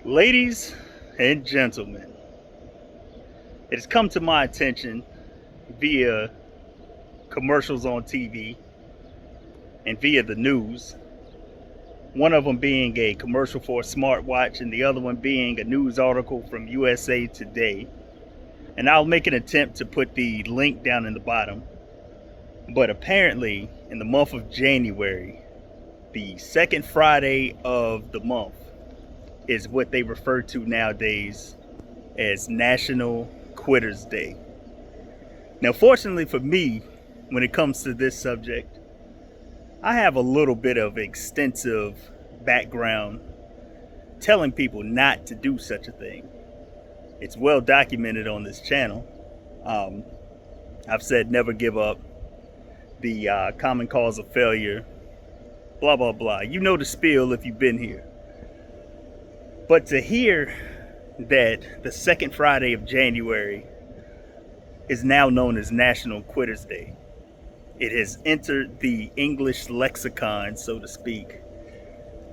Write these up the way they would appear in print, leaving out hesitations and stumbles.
Ladies and gentlemen, it has come to my attention via commercials on TV and via the news, one of them being a commercial for a smartwatch and the other one being a news article from USA Today. And I'll make an attempt to put the link down in the bottom. But apparently, in the month of January, the second Friday of the month is what they refer to nowadays as National Quitters Day. Now, fortunately for me, when it comes to this subject, I have a little bit of extensive background telling people not to do such a thing. It's well documented on this channel. I've said never give up, the common cause of failure, blah, blah, blah. You know the spiel if you've been here. But to hear that the second Friday of January is now known as National Quitters Day, it has entered the English lexicon, so to speak.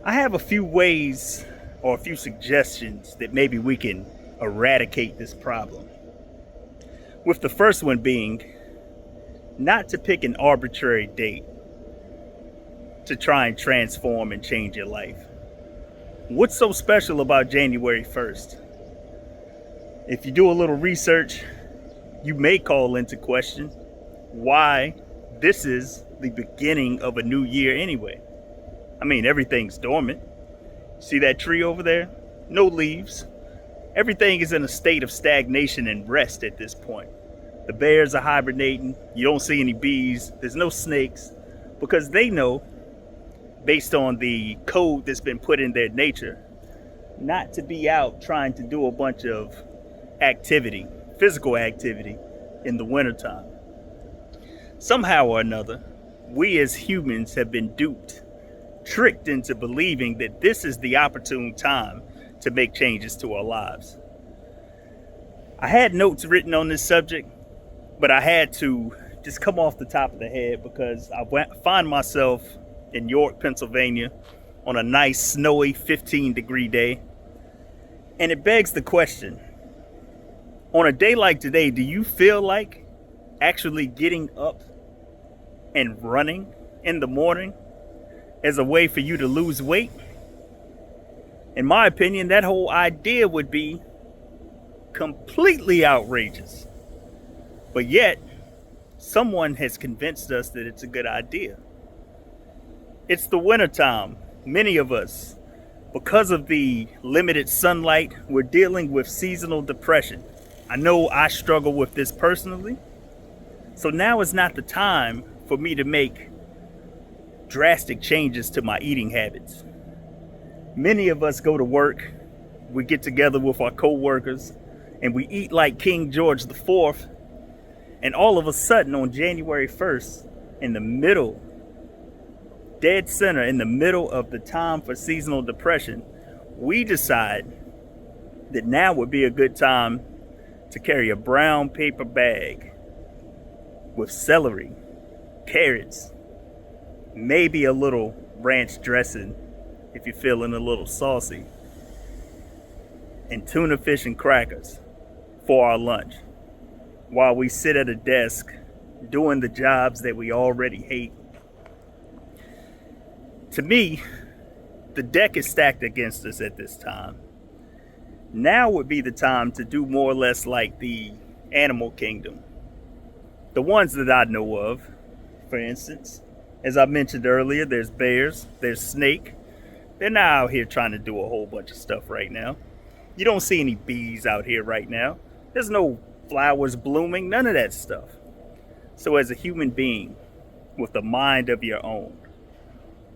I have a few ways or a few suggestions that maybe we can eradicate this problem. With the first one being not to pick an arbitrary date to try and transform and change your life. What's so special about January 1st? If you do a little research, you may call into question why this is the beginning of a new year anyway. I mean, everything's dormant. See that tree over there? No leaves. Everything is in a state of stagnation and rest at this point. The bears are hibernating. You don't see any bees. There's no snakes because they know, based on the code that's been put in their nature, not to be out trying to do a bunch of activity, physical activity, in the wintertime. Somehow or another, we as humans have been duped, tricked into believing that this is the opportune time to make changes to our lives. I had notes written on this subject, but I had to just come off the top of the head because I find myself in York, Pennsylvania on a nice snowy 15-degree day. And it begs the question, on a day like today, do you feel like actually getting up and running in the morning as a way for you to lose weight? In my opinion, that whole idea would be completely outrageous. But yet, someone has convinced us that it's a good idea. It's the wintertime. Many of us, because of the limited sunlight, we're dealing with seasonal depression. I know I struggle with this personally. So now is not the time for me to make drastic changes to my eating habits. Many of us go to work, we get together with our co-workers, and we eat like King George IV. And all of a sudden on January 1st, in the middle, dead center, in the middle of the time for seasonal depression, we decide that now would be a good time to carry a brown paper bag with celery, carrots, maybe a little ranch dressing if you're feeling a little saucy, and tuna fish and crackers for our lunch while we sit at a desk doing the jobs that we already hate. To me, the deck is stacked against us at this time. Now would be the time to do more or less like the animal kingdom. The ones that I know of, for instance, as I mentioned earlier, there's bears, there's snake. They're not out here trying to do a whole bunch of stuff right now. You don't see any bees out here right now. There's no flowers blooming, none of that stuff. So as a human being with a mind of your own,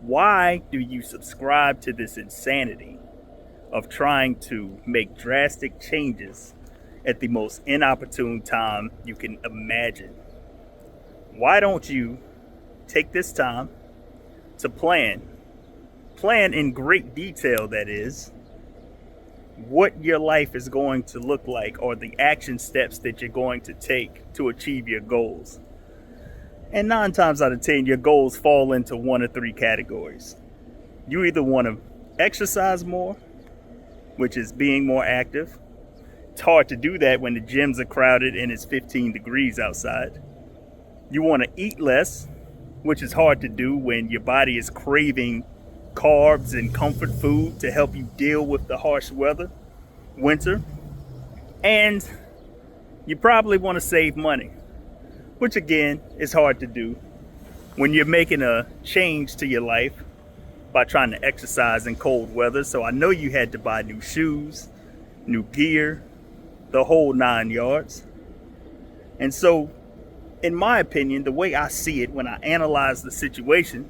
why do you subscribe to this insanity of trying to make drastic changes at the most inopportune time you can imagine? Why don't you take this time to plan in great detail, that is, what your life is going to look like or the action steps that you're going to take to achieve your goals? And 9 times out of 10, your goals fall into one of 3 categories. You either want to exercise more, which is being more active. It's hard to do that when the gyms are crowded and it's 15 degrees outside. You want to eat less, which is hard to do when your body is craving carbs and comfort food to help you deal with the harsh weather, winter. And you probably want to save money, which again is hard to do when you're making a change to your life by trying to exercise in cold weather. So I know you had to buy new shoes, new gear, the whole 9 yards. And so, in my opinion, the way I see it when I analyze the situation,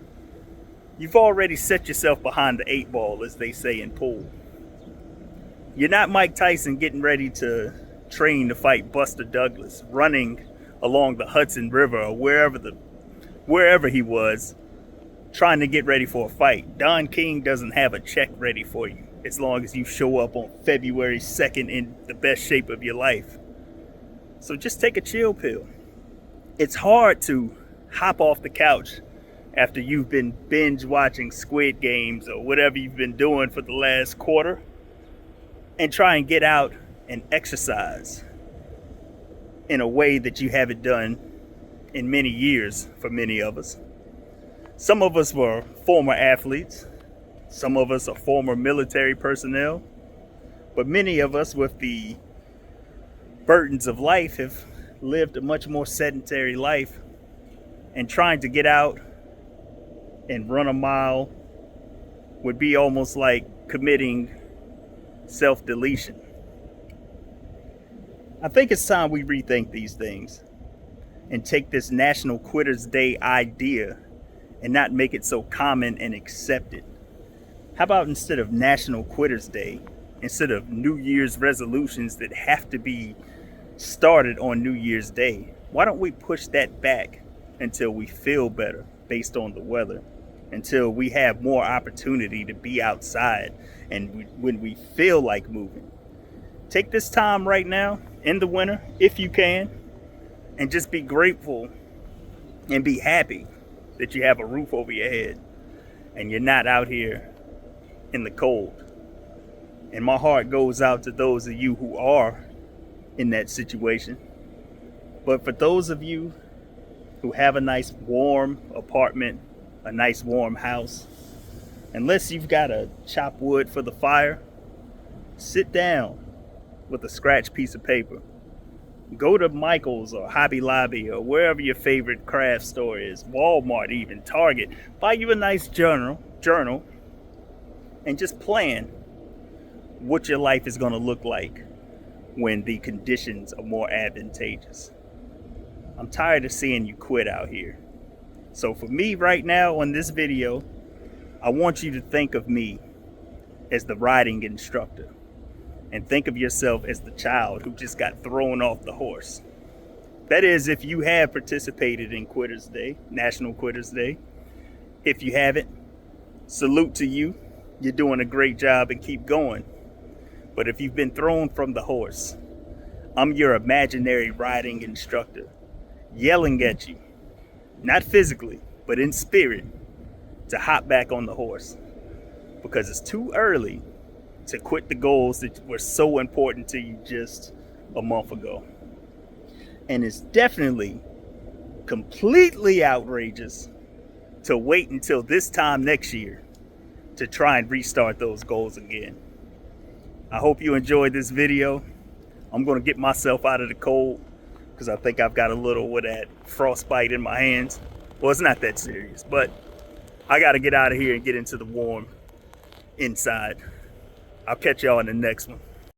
you've already set yourself behind the 8 ball, as they say in pool. You're not Mike Tyson getting ready to train to fight Buster Douglas, running along the Hudson River or wherever he was, trying to get ready for a fight. Don King doesn't have a check ready for you as long as you show up on February 2nd in the best shape of your life. So just take a chill pill. It's hard to hop off the couch after you've been binge watching Squid Games or whatever you've been doing for the last quarter and try and get out and exercise in a way that you haven't done in many years for many of us. Some of us were former athletes. Some of us are former military personnel. But many of us with the burdens of life have lived a much more sedentary life, and trying to get out and run a mile would be almost like committing self-deletion. I think it's time we rethink these things and take this National Quitters Day idea and not make it so common and accepted. How about instead of National Quitters Day, instead of New Year's resolutions that have to be started on New Year's Day, why don't we push that back until we feel better based on the weather, until we have more opportunity to be outside and when we feel like moving. Take this time right now in the winter, if you can, and just be grateful and be happy that you have a roof over your head and you're not out here in the cold. And my heart goes out to those of you who are in that situation. But for those of you who have a nice warm apartment, a nice warm house, unless you've got to chop wood for the fire, sit down with a scratch piece of paper. Go to Michael's or Hobby Lobby or wherever your favorite craft store is, Walmart even, Target. Buy you a nice journal, and just plan what your life is going to look like when the conditions are more advantageous. I'm tired of seeing you quit out here. So for me right now on this video, I want you to think of me as the riding instructor and think of yourself as the child who just got thrown off the horse. That is, if you have participated in Quitters Day, National Quitters Day. If you haven't, salute to you. You're doing a great job and keep going. But if you've been thrown from the horse, I'm your imaginary riding instructor, yelling at you, not physically, but in spirit, to hop back on the horse. Because it's too early to quit the goals that were so important to you just a month ago. And it's definitely completely outrageous to wait until this time next year to try and restart those goals again. I hope you enjoyed this video. I'm going to get myself out of the cold because I think I've got a little of that frostbite in my hands. Well, it's not that serious, but I got to get out of here and get into the warm inside. I'll catch y'all in the next one.